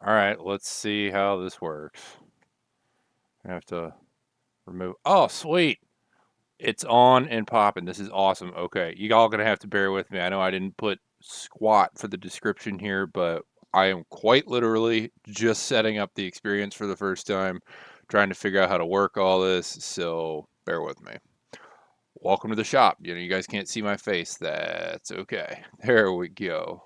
All right, let's see how this works. I have to remove. Oh, sweet. It's on and popping. This is awesome. Okay, you all gonna have to bear with me. I know I didn't put squat for the description here, but I am quite literally just setting up the experience for the first time, trying to figure out how to work all this. So bear with me. Welcome to the shop. You guys can't see my face. That's okay. There we go.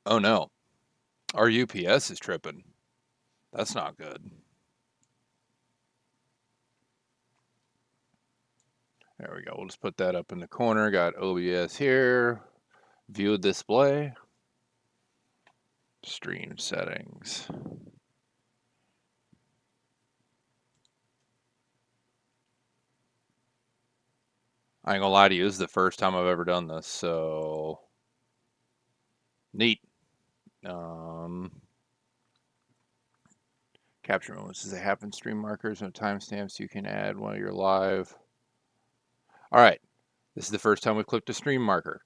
Oh no, our UPS is tripping. That's not good. There we go. We'll just put that up in the corner. Got OBS here. View display. Stream settings. I ain't gonna lie to you, this is the first time I've ever done this, so neat. Um, Capture moments. Does it happen? Stream markers and timestamps you can add while you're live. All right, this is the first time we've clicked a stream marker.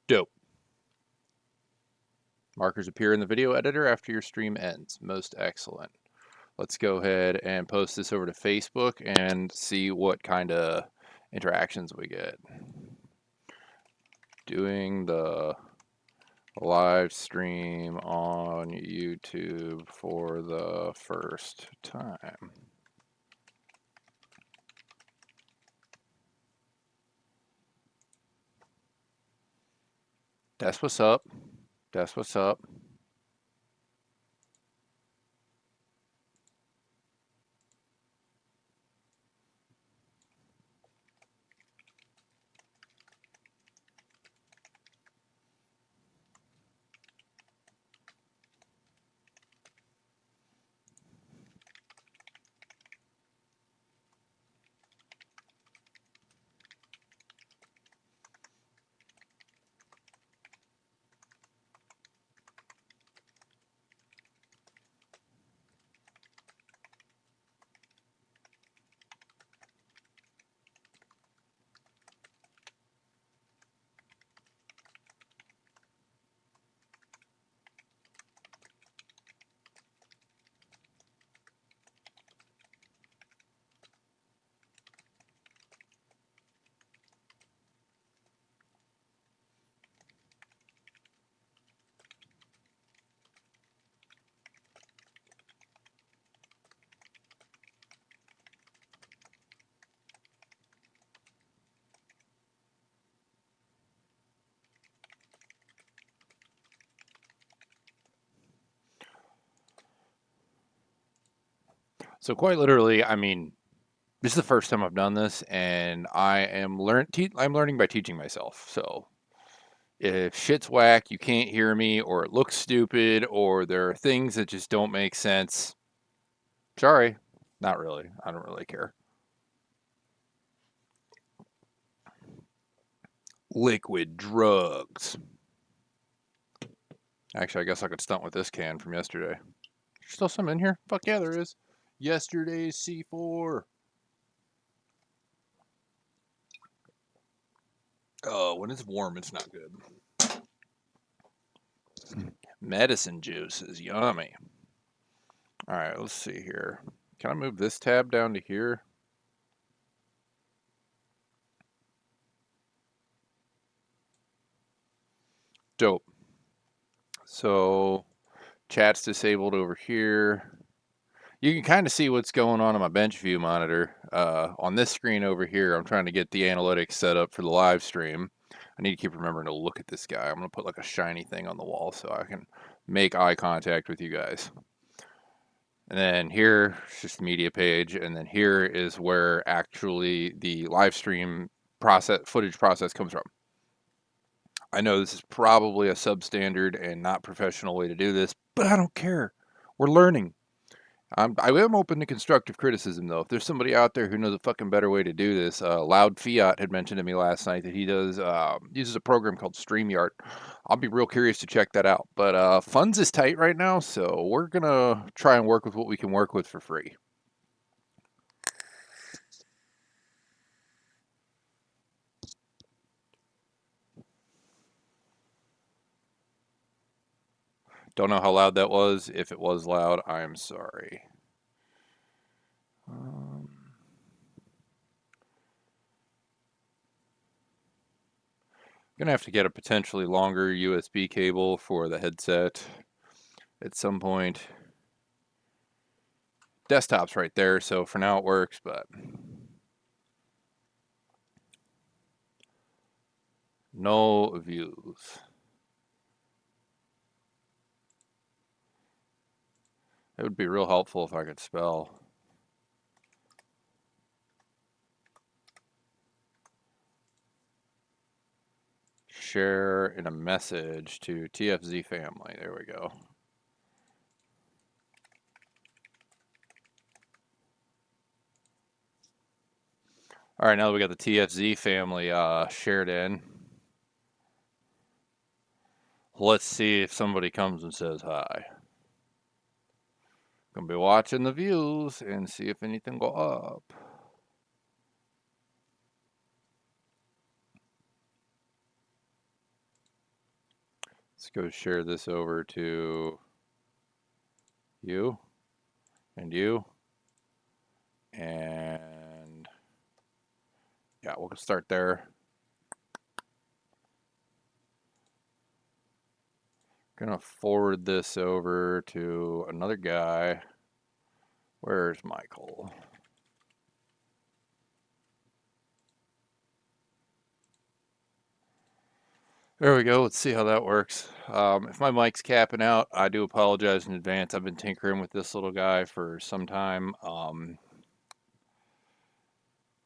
Dope. Markers appear in the video editor after your stream ends. Most excellent. Let's go ahead and post this over to Facebook and see what kind of interactions we get. Doing the live stream on YouTube for the first time. That's what's up. That's what's up. So quite literally, I mean, this is the first time I've done this, and I'm learning by teaching myself. So if shit's whack, you can't hear me, or it looks stupid, or there are things that just don't make sense, sorry, not really. I don't really care. Liquid drugs. Actually, I guess I could stunt with this can from yesterday. There's still some in here? Fuck yeah, there is. Yesterday's C4. Oh, when it's warm, it's not good. Medicine juice is yummy. All right, let's see here. Can I move this tab down to here? Dope. So chat's disabled over here. You can kind of see what's going on my bench view monitor. On this screen over here, I'm trying to get the analytics set up for the live stream. I need to keep remembering to look at this guy. I'm going to put like a shiny thing on the wall so I can make eye contact with you guys. And then here is just the media page. And then here is where actually the live stream footage process comes from. I know this is probably a substandard and not professional way to do this, but I don't care. We're learning. I am open to constructive criticism, though. If there's somebody out there who knows a fucking better way to do this, Loud Fiat had mentioned to me last night that he uses a program called StreamYard. I'll be real curious to check that out. But funds is tight right now, so we're gonna try and work with what we can work with for free. Don't know how loud that was. If it was loud, I am sorry. Gonna have to get a potentially longer USB cable for the headset at some point. Desktop's right there, so for now it works, but no views. It would be real helpful if I could spell. Share in a message to TFZ family. There we go. All right, now that we got the TFZ family shared in, let's see if somebody comes and says hi. Gonna be watching the views and see if anything go up. Let's go share this over to you and you. And yeah, we'll start there. Gonna forward this over to another guy. Where's Michael? There we go. Let's see how that works. If my mic's capping out, I do apologize in advance. I've been tinkering with this little guy for some time.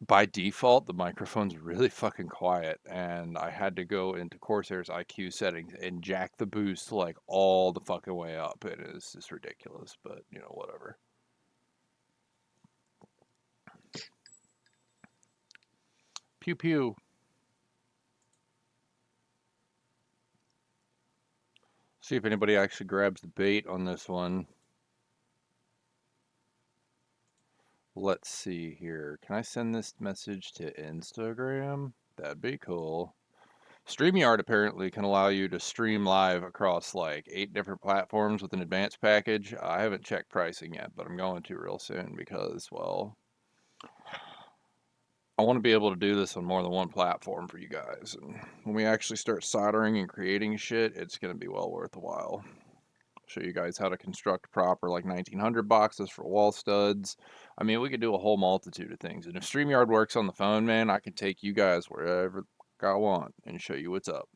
By default, the microphone's really fucking quiet, and I had to go into Corsair's IQ settings and jack the boost like all the fucking way up. It is just ridiculous, but you know, whatever. Pew pew. See if anybody actually grabs the bait on this one. Let's see here. Can I send this message to Instagram? That'd be cool. StreamYard apparently can allow you to stream live across like 8 different platforms with an advanced package. I haven't checked pricing yet, but I'm going to real soon because, well, I want to be able to do this on more than one platform for you guys. And when we actually start soldering and creating shit, it's going to be well worth a while. Show you guys how to construct proper like 1900 boxes for wall studs. I mean, we could do a whole multitude of things. And if StreamYard works on the phone, man, I can take you guys wherever I want and show you what's up.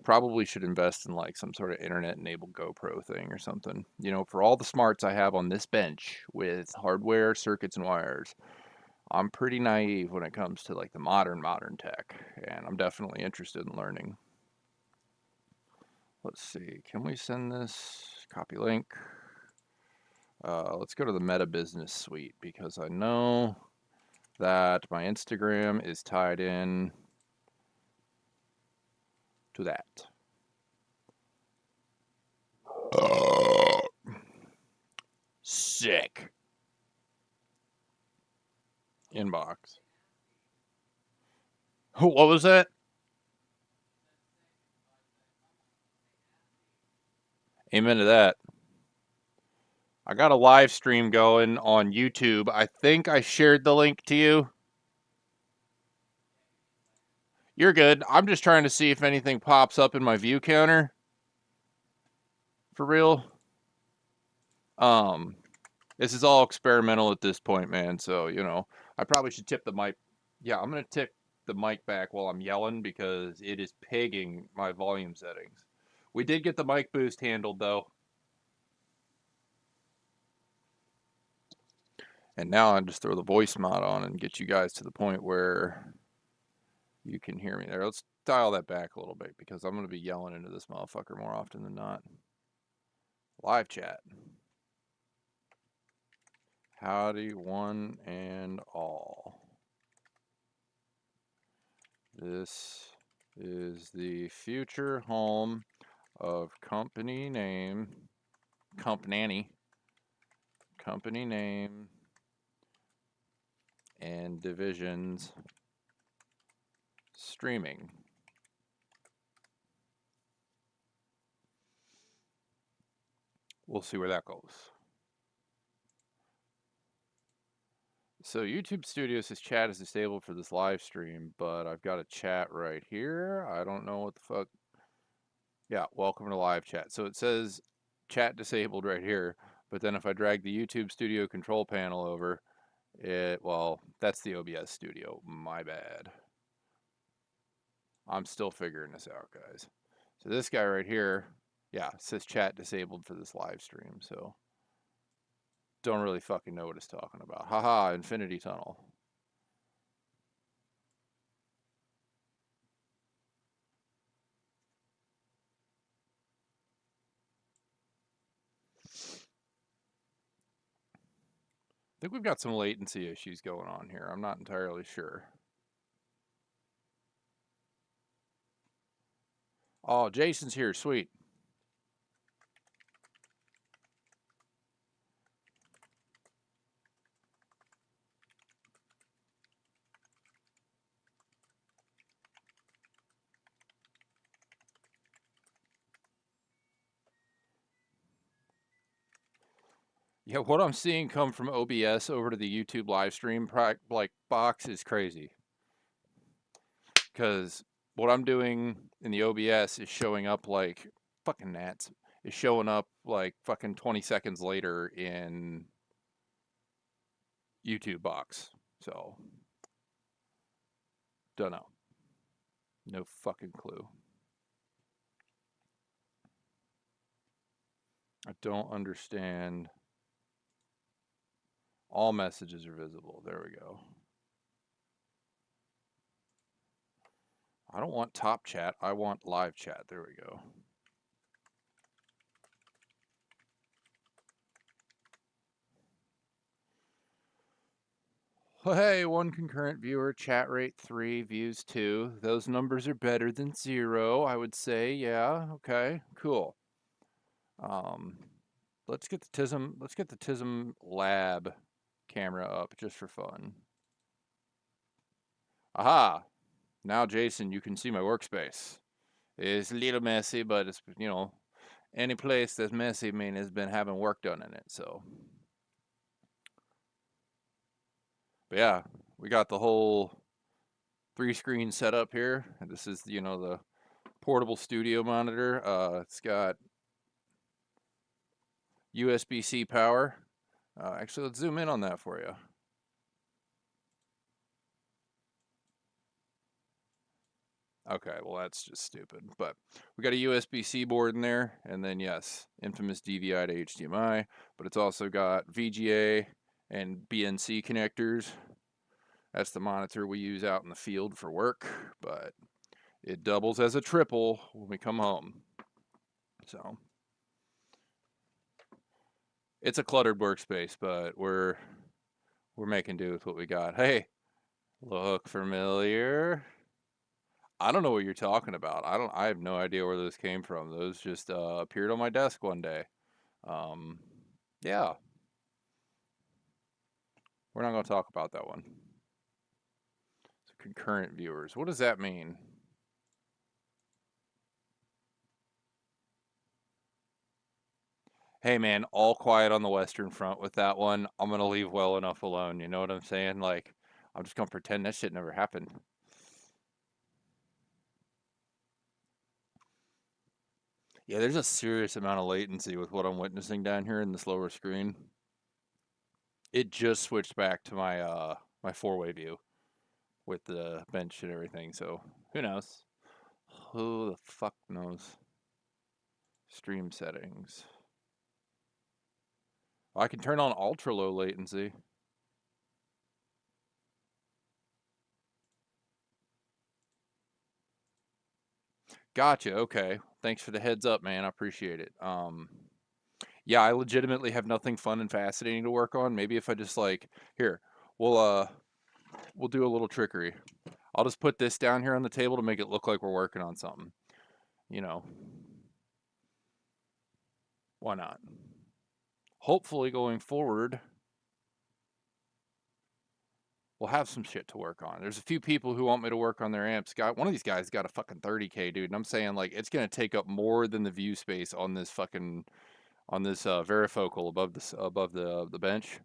Probably should invest in like some sort of internet enabled GoPro thing or something. You know, for all the smarts I have on this bench with hardware, circuits, and wires, I'm pretty naive when it comes to like the modern tech, and I'm definitely interested in learning. Let's see, can we send this? Copy link. Let's go to the Meta Business Suite because I know that my Instagram is tied in to that. Sick. Inbox. What was that? Amen to that. I got a live stream going on YouTube. I think I shared the link to you. You're good. I'm just trying to see if anything pops up in my view counter. For real. This is all experimental at this point, man. So, you know, I probably should tip the mic. Yeah, I'm going to tip the mic back while I'm yelling because it is pegging my volume settings. We did get the mic boost handled, though. And now I just throw the voice mod on and get you guys to the point where you can hear me there. Let's dial that back a little bit because I'm going to be yelling into this motherfucker more often than not. Live chat. Howdy, one and all. This is the future home of company name, company name, and divisions streaming. we'll see where that goes. So YouTube Studio says chat is disabled for this live stream, but I've got a chat right here. I don't know what the fuck. Yeah, welcome to live chat. So it says chat disabled right here, but then if I drag the YouTube Studio control panel over, well, that's the OBS Studio. My bad. I'm still figuring this out, guys. So this guy right here, yeah, says chat disabled for this live stream. So don't really fucking know what it's talking about. Haha, Infinity Tunnel. I think we've got some latency issues going on here. I'm not entirely sure. Oh, Jason's here. Sweet. Yeah, what I'm seeing come from OBS over to the YouTube live stream like box is crazy. Because what I'm doing in the OBS is showing up like fucking gnats. Is showing up like fucking 20 seconds later in YouTube box. So, don't know. No fucking clue. I don't understand. All messages are visible. There we go. I don't want top chat. I want live chat. There we go. Well, hey, one concurrent viewer, chat rate 3, views 2. Those numbers are better than 0, I would say. Yeah, okay, cool. Let's get the TSM lab camera up just for fun. Aha! Now, Jason, you can see my workspace. It's a little messy, but it's, you know, any place that's messy, I mean, has been having work done in it, so. But yeah, we got the whole 3-screen setup here. And this is, you know, the portable studio monitor. It's got USB-C power. Actually, let's zoom in on that for you. Okay, well, that's just stupid. But we got a USB-C board in there, and then, yes, infamous DVI to HDMI, but it's also got VGA and BNC connectors. That's the monitor we use out in the field for work, but it doubles as a triple when we come home. So it's a cluttered workspace, but we're making do with what we got. Hey, look familiar? I don't know what you're talking about. I have no idea where those came from. Those just appeared on my desk one day. Um, yeah, we're not going to talk about that one. So concurrent viewers. What does that mean? Hey man, all quiet on the Western Front with that one. I'm going to leave well enough alone. You know what I'm saying? Like, I'm just going to pretend that shit never happened. Yeah, there's a serious amount of latency with what I'm witnessing down here in this lower screen. It just switched back to my 4-way view with the bench and everything, so who knows? Who the fuck knows? Stream settings. I can turn on ultra low latency. Gotcha, okay. Thanks for the heads up, man. I appreciate it. Yeah, I legitimately have nothing fun and fascinating to work on. Maybe if I just like, here, we'll do a little trickery. I'll just put this down here on the table to make it look like we're working on something. You know, why not? Hopefully going forward, we'll have some shit to work on. There's a few people who want me to work on their amps. One of these guys got a fucking 30K, dude, and I'm saying like it's gonna take up more than the view space on this fucking on this varifocal above the bench.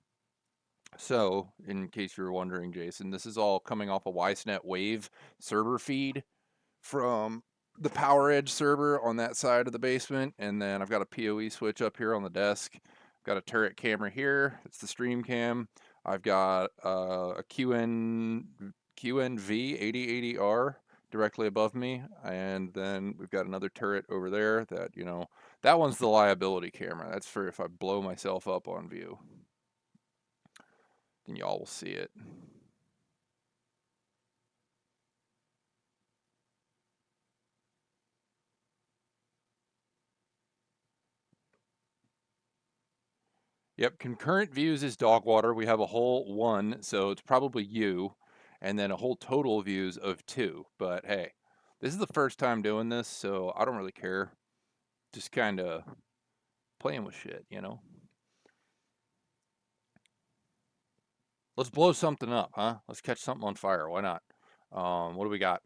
So, in case you were wondering, Jason, this is all coming off a Wisnet Wave server feed from the Power Edge server on that side of the basement, and then I've got a PoE switch up here on the desk. I've got a turret camera here. It's the stream cam. I've got a QNV 8080R directly above me, and then we've got another turret over there that, that one's the liability camera. That's for if I blow myself up on view. Then y'all will see it. Yep, concurrent views is dog water. We have a whole one, so it's probably you, and then a whole total views of 2. But hey, this is the first time doing this, so I don't really care. Just kind of playing with shit, Let's blow something up, huh? Let's catch something on fire. Why not? What do we got?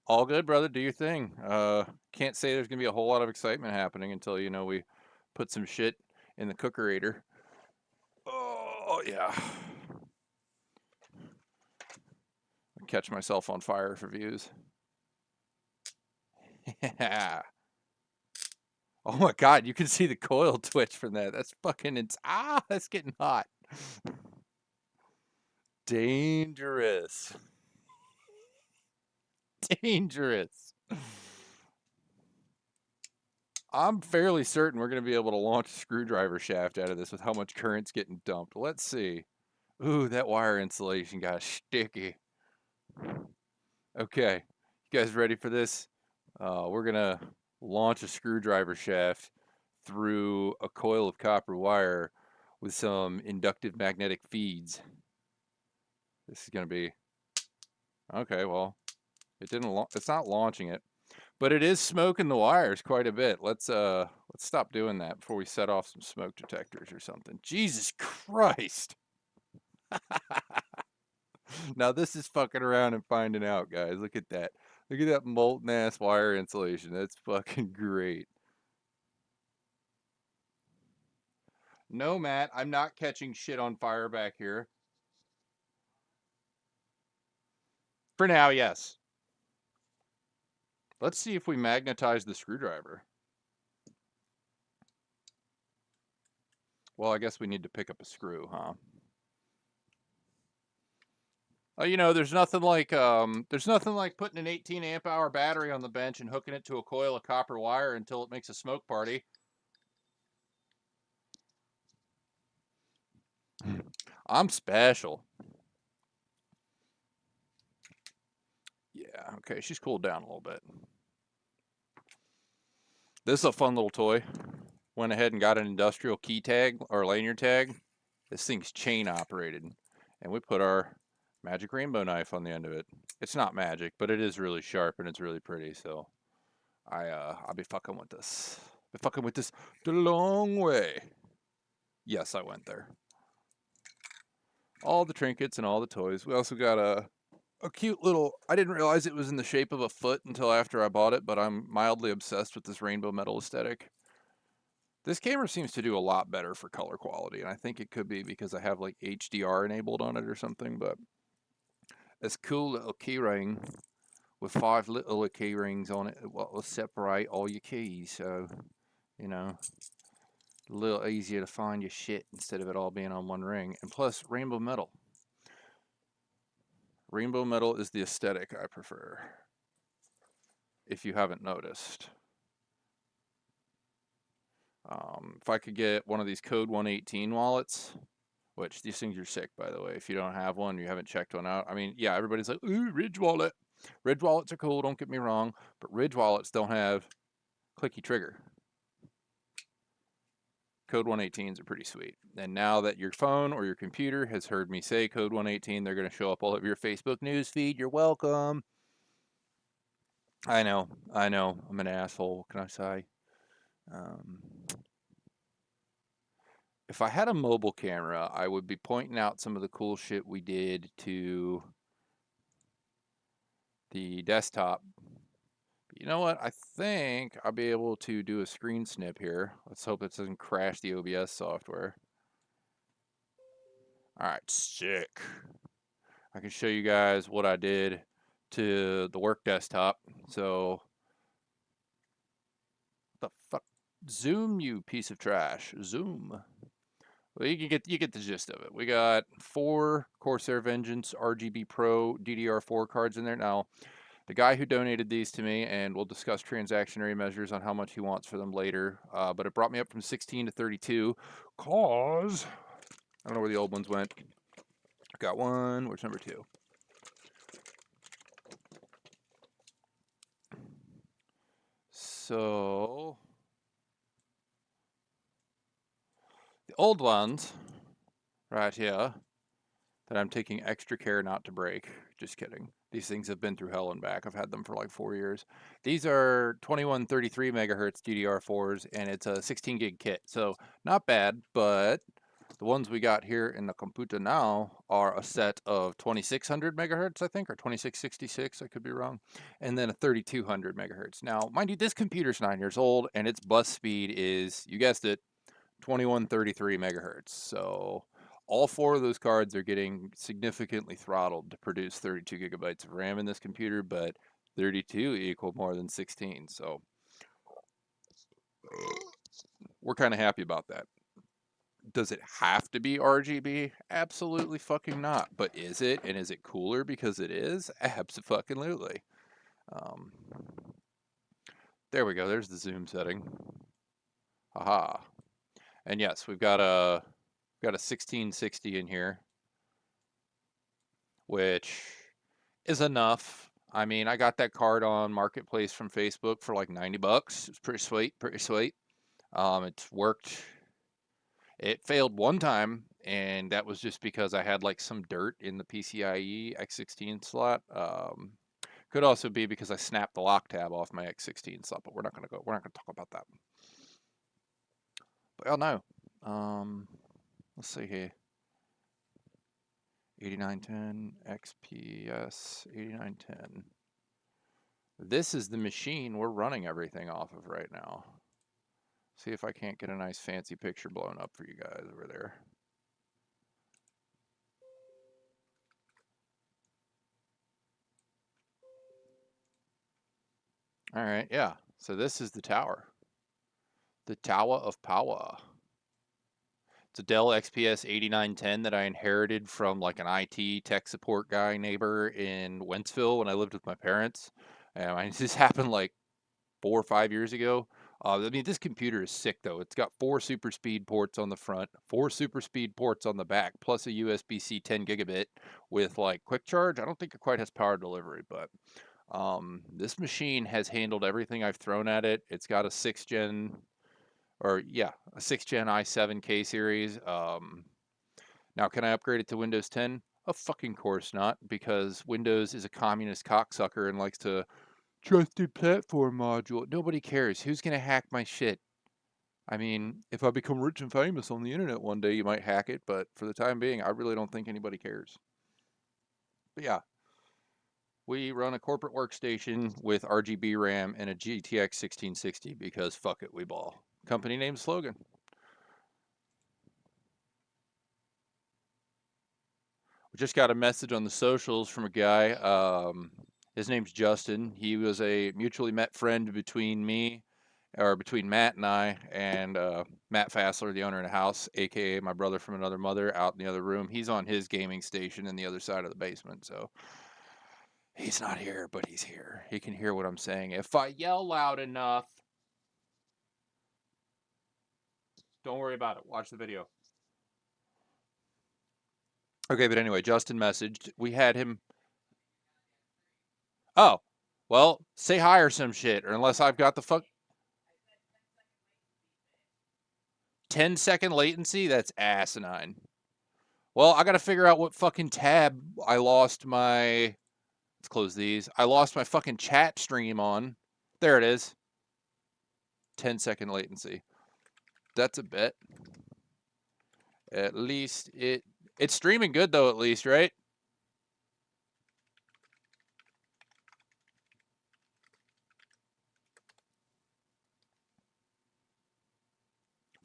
All good, brother. Do your thing. Can't say there's gonna be a whole lot of excitement happening until we put some shit in the cookerator. Oh yeah. Catch myself on fire for views. Yeah. Oh my god, you can see the coil twitch from that. That's fucking that's getting hot. Dangerous. Dangerous. I'm fairly certain we're going to be able to launch a screwdriver shaft out of this with how much current's getting dumped. Let's see. Ooh, that wire insulation got sticky. Okay, you guys ready for this? We're going to launch a screwdriver shaft through a coil of copper wire with some inductive magnetic feeds. This is going to be... Okay, well, it's not launching it. But it is smoking the wires quite a bit. Let's stop doing that before we set off some smoke detectors or something. Jesus Christ. Now this is fucking around and finding out, guys. Look at that. Look at that molten ass wire insulation. That's fucking great. No, Matt, I'm not catching shit on fire back here. For now, yes. Let's see if we magnetize the screwdriver. Well, I guess we need to pick up a screw, huh? There's nothing like putting an 18 amp hour battery on the bench and hooking it to a coil of copper wire until it makes a smoke party. I'm special. Yeah, okay, she's cooled down a little bit. This is a fun little toy. Went ahead and got an industrial key tag or lanyard tag. This thing's chain operated, and we put our magic rainbow knife on the end of it. It's not magic, but it is really sharp and it's really pretty. So I'll be fucking with this. Be fucking with this the long way. Yes, I went there. All the trinkets and all the toys. We also got a cute little... I didn't realize it was in the shape of a foot until after I bought it, but I'm mildly obsessed with this rainbow metal aesthetic. This camera seems to do a lot better for color quality, and I think it could be because I have like HDR enabled on it or something, but this cool little key ring with 5 little key rings on it will separate all your keys, so, a little easier to find your shit instead of it all being on one ring. And plus, rainbow metal. Rainbow metal is the aesthetic I prefer, if you haven't noticed. If I could get one of these Code 118 wallets, which these things are sick, by the way. If you don't have one, you haven't checked one out. I mean, yeah, everybody's like, ooh, Ridge wallet. Ridge wallets are cool, don't get me wrong, but Ridge wallets don't have clicky trigger. Code 118s are pretty sweet. And now that your phone or your computer has heard me say Code 118, they're going to show up all over your Facebook news feed. You're welcome. I know. I'm an asshole. What can I say? If I had a mobile camera, I would be pointing out some of the cool shit we did to the desktop You know what? I think I'll be able to do a screen snip here. Let's hope it doesn't crash the OBS software. All right, sick. I can show you guys what I did to the work desktop. So, what the fuck? Zoom, you piece of trash. Zoom. Well, you get the gist of it. We got 4 Corsair Vengeance RGB Pro DDR4 cards in there. Now, the guy who donated these to me, and we'll discuss transactionary measures on how much he wants for them later, but it brought me up from 16 to 32, cause I don't know where the old ones went. Got one. Where's number 2? So the old ones right here that I'm taking extra care not to break. Just kidding. These things have been through hell and back. I've had them for like 4 years. These are 2133 megahertz DDR4s, and it's a 16 gig kit. So not bad, but the ones we got here in the computer now are a set of 2600 megahertz, I think, or 2666, I could be wrong, and then a 3200 megahertz. Now, mind you, this computer's 9 years old, and its bus speed is, you guessed it, 2133 megahertz. So all 4 of those cards are getting significantly throttled to produce 32 gigabytes of RAM in this computer, but 32 equal more than 16. So we're kind of happy about that. Does it have to be RGB? Absolutely fucking not. But is it? And is it cooler because it is? Absolutely. Um, there we go. There's the zoom setting. Haha. And yes, we've got a 1660 in here, which is enough. I mean, I got that card on Marketplace from Facebook for like 90 bucks. It's pretty sweet, pretty sweet. It's worked. It failed one time, and that was just because I had like some dirt in the PCIe X16 slot. Could also be because I snapped the lock tab off my X16 slot, but we're not gonna talk about that. But I'll know. Let's see here. 8910 XPS 8910. This is the machine we're running everything off of right now. See if I can't get a nice fancy picture blown up for you guys over there. All right, yeah. So this is the tower. The Tower of Power. It's a Dell XPS 8910 that I inherited from like an IT tech support guy neighbor in Wentzville when I lived with my parents. And this happened like 4 or 5 years ago. I mean, this computer is sick though. It's got 4 super speed ports on the front, 4 super speed ports on the back, plus a USB-C 10 gigabit with like quick charge. I don't think it quite has power delivery, but this machine has handled everything I've thrown at it. It's got a 6th gen, or yeah, a 6th gen i7 K series. Now, can I upgrade it to Windows 10? Of fucking course not, because Windows is a communist cocksucker and likes to trusted platform module. Nobody cares. Who's gonna hack my shit? I mean, if I become rich and famous on the internet one day, you might hack it, but for the time being, I really don't think anybody cares. But yeah, we run a corporate workstation with RGB RAM and a GTX 1660 because fuck it, we ball. Company name slogan. We just got a message on the socials from a guy. His name's Justin. He was a mutually met friend between me, or between Matt and I, and Matt Fassler, the owner of the house, aka my brother from another mother, out in the other room. He's on his gaming station in the other side of the basement, so he's not here, but he's here. He can hear what I'm saying if I yell loud enough. Don't worry about it. Watch the video. Okay, but anyway, Justin messaged. We had him. Oh, well, say hi or some shit, or unless I've got the fuck 10-second latency. That's asinine. Well, I gotta figure out what fucking tab I lost my. Let's close these. I lost my fucking chat stream on. There it is. 10-second latency. That's a bit. At least it's streaming good though, at least, right?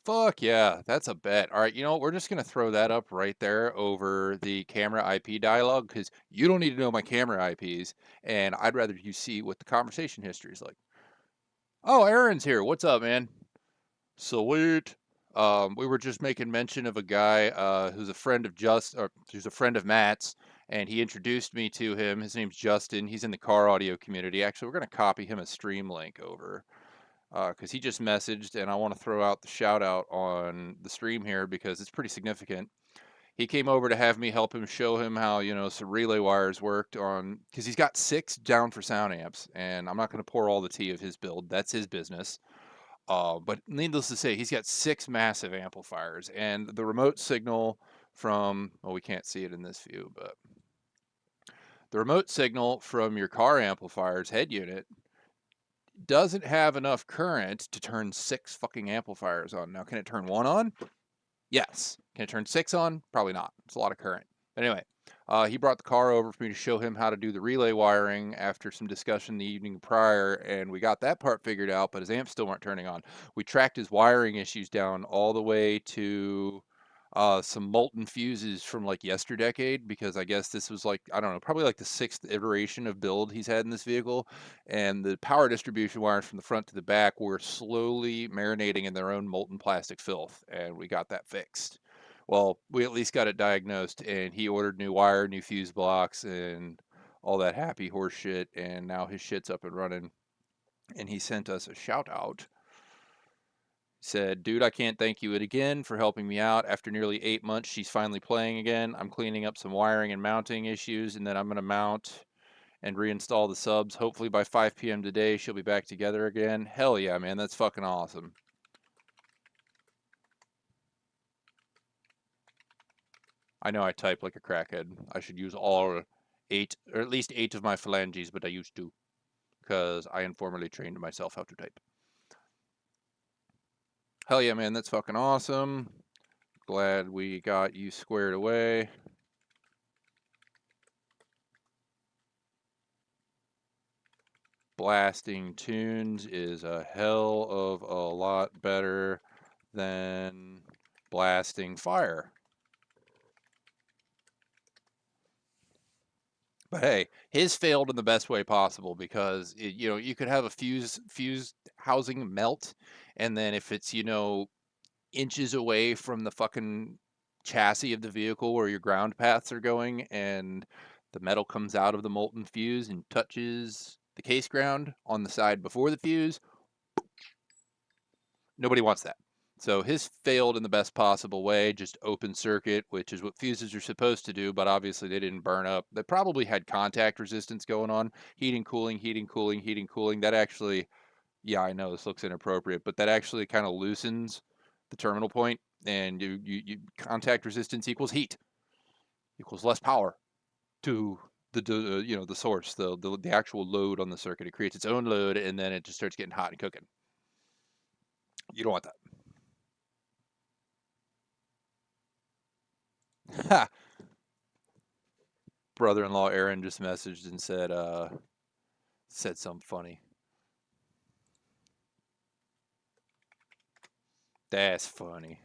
Fuck yeah, that's a bet. All right, you know what? We're just gonna throw that up right there over the camera IP dialogue because you don't need to know my camera IPs, and I'd rather you see what the conversation history is like. Oh, Aaron's here. What's up, man? Sweet. We were just making mention of a guy who's a friend of who's a friend of Matt's, and he introduced me to him. His name's Justin. He's in the car audio community. Actually, we're gonna copy him a stream link over because he just messaged, and I want to throw out the shout out on the stream here because it's pretty significant. He came over to have me help him show him how, some relay wires worked on, because he's got 6 down for sound amps, and I'm not going to pour all the tea of his build. That's his business. But needless to say, he's got 6 massive amplifiers, and the remote signal from, well, we can't see it in this view, but the remote signal from your car amplifier's head unit doesn't have enough current to turn 6 fucking amplifiers on. Now, can it turn 1 on? Yes. Can it turn 6 on? Probably not. It's a lot of current. But anyway, he brought the car over for me to show him how to do the relay wiring after some discussion the evening prior, and we got that part figured out, but his amps still weren't turning on. We tracked his wiring issues down all the way to some molten fuses from like yesterdecade, because I guess this was like, I don't know, probably like the 6th iteration of build he's had in this vehicle, and the power distribution wires from the front to the back were slowly marinating in their own molten plastic filth, and we got that fixed. Well, we at least got it diagnosed, and he ordered new wire, new fuse blocks, and all that happy horse shit, and now his shit's up and running. And he sent us a shout out. Said, dude, I can't thank you again for helping me out. After nearly 8 months, she's finally playing again. I'm cleaning up some wiring and mounting issues, and then I'm going to mount and reinstall the subs. Hopefully by 5 p.m. today, she'll be back together again. Hell yeah, man. That's fucking awesome. I know I type like a crackhead. I should use all 8, or at least 8 of my phalanges, but I used to, because I informally trained myself how to type. Hell yeah, man. That's fucking awesome. Glad we got you squared away. Blasting tunes is a hell of a lot better than blasting fire. But hey, his failed in the best way possible because you could have a fuse housing melt, and then if it's inches away from the fucking chassis of the vehicle where your ground paths are going, and the metal comes out of the molten fuse and touches the case ground on the side before the fuse, nobody wants that. So his failed in the best possible way, just open circuit, which is what fuses are supposed to do, but obviously they didn't burn up. They probably had contact resistance going on, heating, cooling, heating, cooling, heating, cooling. That actually, yeah, I know this looks inappropriate, but that actually kind of loosens the terminal point, and you contact resistance equals heat, equals less power to the source, the actual load on the circuit. It creates its own load, and then it just starts getting hot and cooking. You don't want that. Brother-in-law Aaron just messaged and said something funny. That's funny.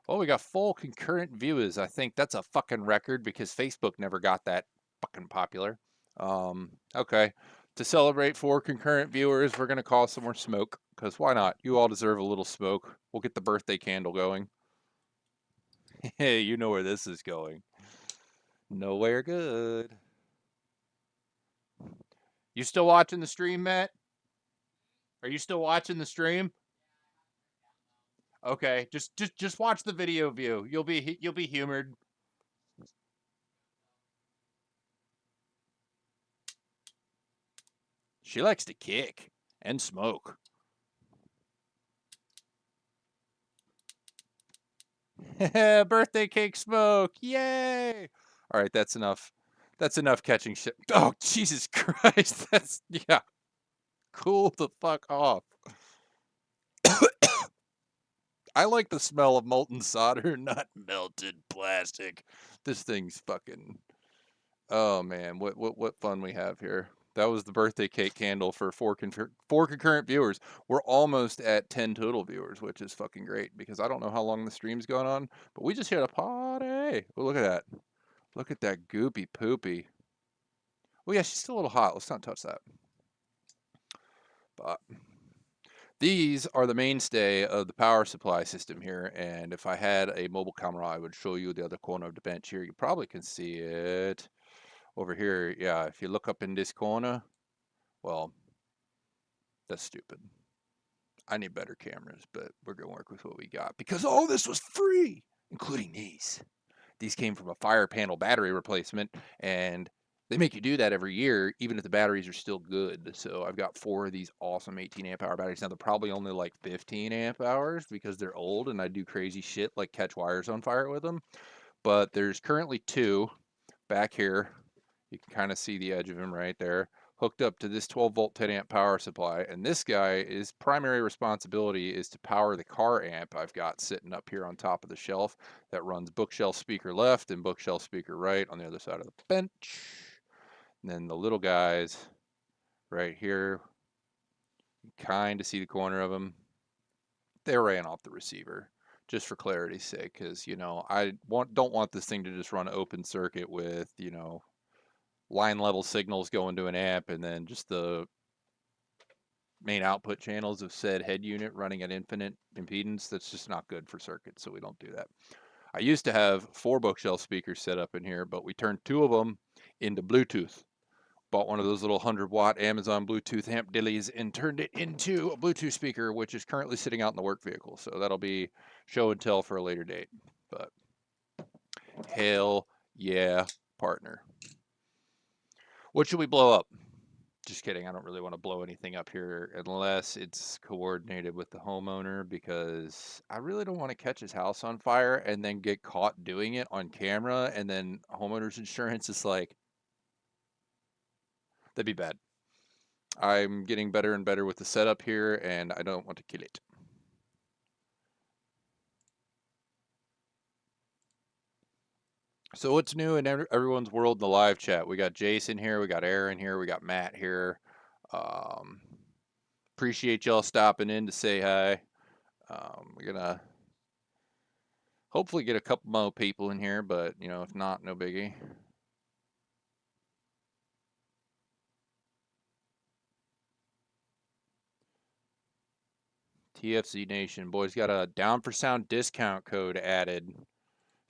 Well, we got full concurrent viewers. I think that's a fucking record because Facebook never got that fucking popular. Okay. To celebrate 4 concurrent viewers, we're gonna call some more smoke, because why not? You all deserve a little smoke. We'll get the birthday candle going. Hey, you know where this is going. Nowhere good. You still watching the stream, Matt? Are you still watching the stream? Okay, just watch the video view. You'll be humored. She likes to kick and smoke. Birthday cake smoke. Yay. All right, that's enough. That's enough catching shit. Oh, Jesus Christ. That's yeah. Cool the fuck off. I like the smell of molten solder, not melted plastic. This thing's fucking. Oh man, what fun we have here. That was the birthday cake candle for four concurrent viewers. We're almost at 10 total viewers, which is fucking great because I don't know how long the stream's going on, but we just hit a party. Oh, look at that. Look at that goopy poopy. Oh, yeah, she's still a little hot. Let's not touch that. But these are the mainstay of the power supply system here. And if I had a mobile camera, I would show you the other corner of the bench here. You probably can see it over here. Yeah, if you look up in this corner, well, that's stupid. I need better cameras, but we're going to work with what we got because all this was free, including these. These came from a fire panel battery replacement, and they make you do that every year, even if the batteries are still good. So I've got 4 of these awesome 18 amp hour batteries. Now they're probably only like 15 amp hours because they're old and I do crazy shit like catch wires on fire with them. But there's currently 2 back here. You can kind of see the edge of him right there, hooked up to this 12-volt 10 amp power supply. And this guy, his primary responsibility is to power the car amp I've got sitting up here on top of the shelf that runs bookshelf speaker left and bookshelf speaker right on the other side of the bench. And then the little guys right here, you kind of see the corner of them. They ran off the receiver just for clarity's sake, because, you know, don't want this thing to just run open circuit with, you know, line level signals going to an amp and then just the main output channels of said head unit running at infinite impedance. That's just not good for circuits, so we don't do that. I used to have 4 bookshelf speakers set up in here, but we turned 2 of them into Bluetooth. Bought one of those little 100-watt Amazon Bluetooth amp dillies and turned it into a Bluetooth speaker, which is currently sitting out in the work vehicle. So that'll be show and tell for a later date. But hell yeah, partner. What should we blow up? Just kidding. I don't really want to blow anything up here unless it's coordinated with the homeowner because I really don't want to catch his house on fire and then get caught doing it on camera. And then homeowner's insurance is like, that'd be bad. I'm getting better and better with the setup here and I don't want to kill it. So what's new in everyone's world in the live chat? We got Jason here, we got Aaron here, we got Matt here. Um, Appreciate y'all stopping in to say hi. We're gonna hopefully get a couple more people in here, but you know, if not, no biggie. TFC Nation, boys, got a Down for Sound discount code added.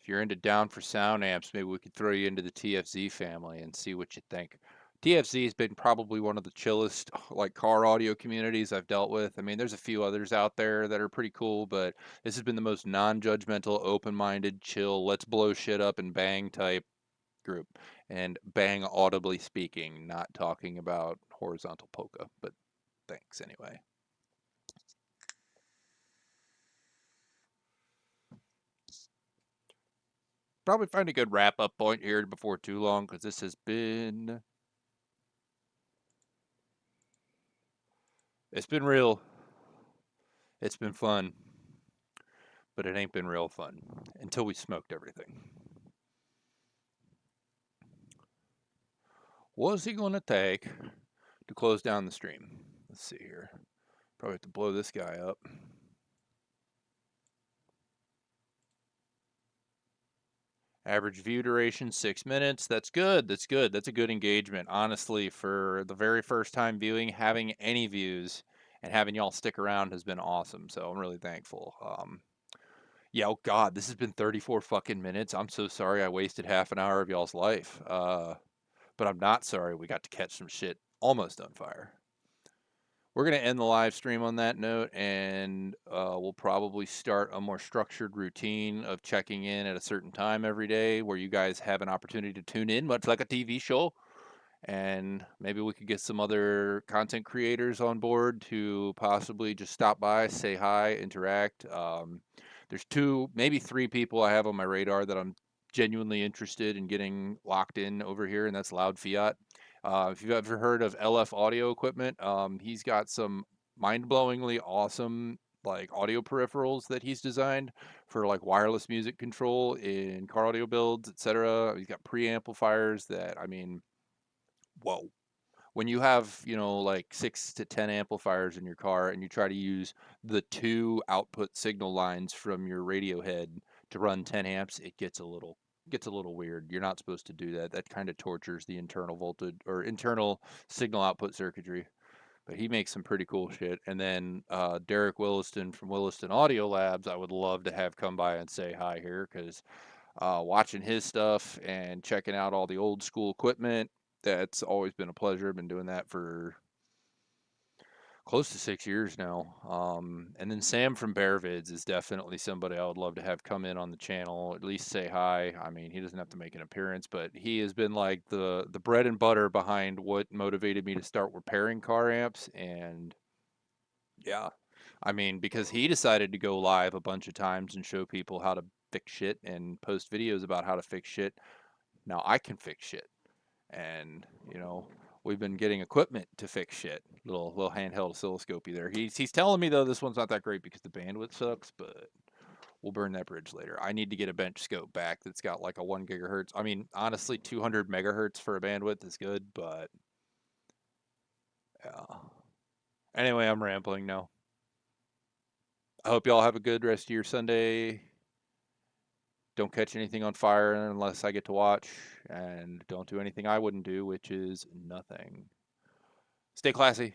If you're into Down for Sound amps, maybe we could throw you into the TFZ family and see what you think. TFZ has been probably one of the chillest like car audio communities I've dealt with. I mean, there's a few others out there that are pretty cool, but this has been the most non-judgmental, open-minded, chill, let's blow shit up and bang type group. And bang audibly speaking, not talking about horizontal polka, but thanks anyway. Probably find a good wrap up point here before too long because this has been. It's been real. It's been fun. But it ain't been real fun until we smoked everything. What's he going to take to close down the stream? Let's see here. Probably have to blow this guy up. Average view duration 6 minutes. That's good. That's good. That's a good engagement. Honestly, for the very first time viewing, having any views and having y'all stick around has been awesome. So I'm really thankful. Yeah, oh God, this has been 34 fucking minutes. I'm so sorry I wasted half an hour of y'all's life. But I'm not sorry we got to catch some shit almost on fire. We're going to end the live stream on that note, and we'll probably start a more structured routine of checking in at a certain time every day where you guys have an opportunity to tune in, much like a TV show. And maybe we could get some other content creators on board to possibly just stop by, say hi, interact. There's 2, maybe 3 people I have on my radar that I'm genuinely interested in getting locked in over here, and that's Loud Fiat. If you've ever heard of LF Audio Equipment, he's got some mind-blowingly awesome like audio peripherals that he's designed for like wireless music control in car audio builds, etc. He's got preamplifiers that, I mean, whoa. when you have, you know, like 6 to 10 amplifiers in your car and you try to use the two output signal lines from your radio head to run 10 amps, it gets a little weird. You're not supposed to do that. That kind of tortures the internal voltage or internal signal output circuitry. But he makes some pretty cool shit. And then Derek Williston from Williston Audio Labs, I would love to have come by and say hi here because watching his stuff and checking out all the old school equipment, that's always been a pleasure. I've been doing that for close to 6 years now. And then Sam from Bear Vids is definitely somebody I would love to have come in on the channel, at least say hi. I mean, he doesn't have to make an appearance, but he has been like the bread and butter behind what motivated me to start repairing car amps. And yeah, I mean, because he decided to go live a bunch of times and show people how to fix shit and post videos about how to fix shit. Now I can fix shit. And, you know, we've been getting equipment to fix shit. Little handheld oscilloscopy there. He's telling me though this one's not that great because the bandwidth sucks, but we'll burn that bridge later. I need to get a bench scope back that's got like a 1 gigahertz. I mean, honestly, 200 megahertz for a bandwidth is good, but yeah. Anyway, I'm rambling now. I hope y'all have a good rest of your Sunday. Don't catch anything on fire unless I get to watch, and don't do anything I wouldn't do, which is nothing. Stay classy.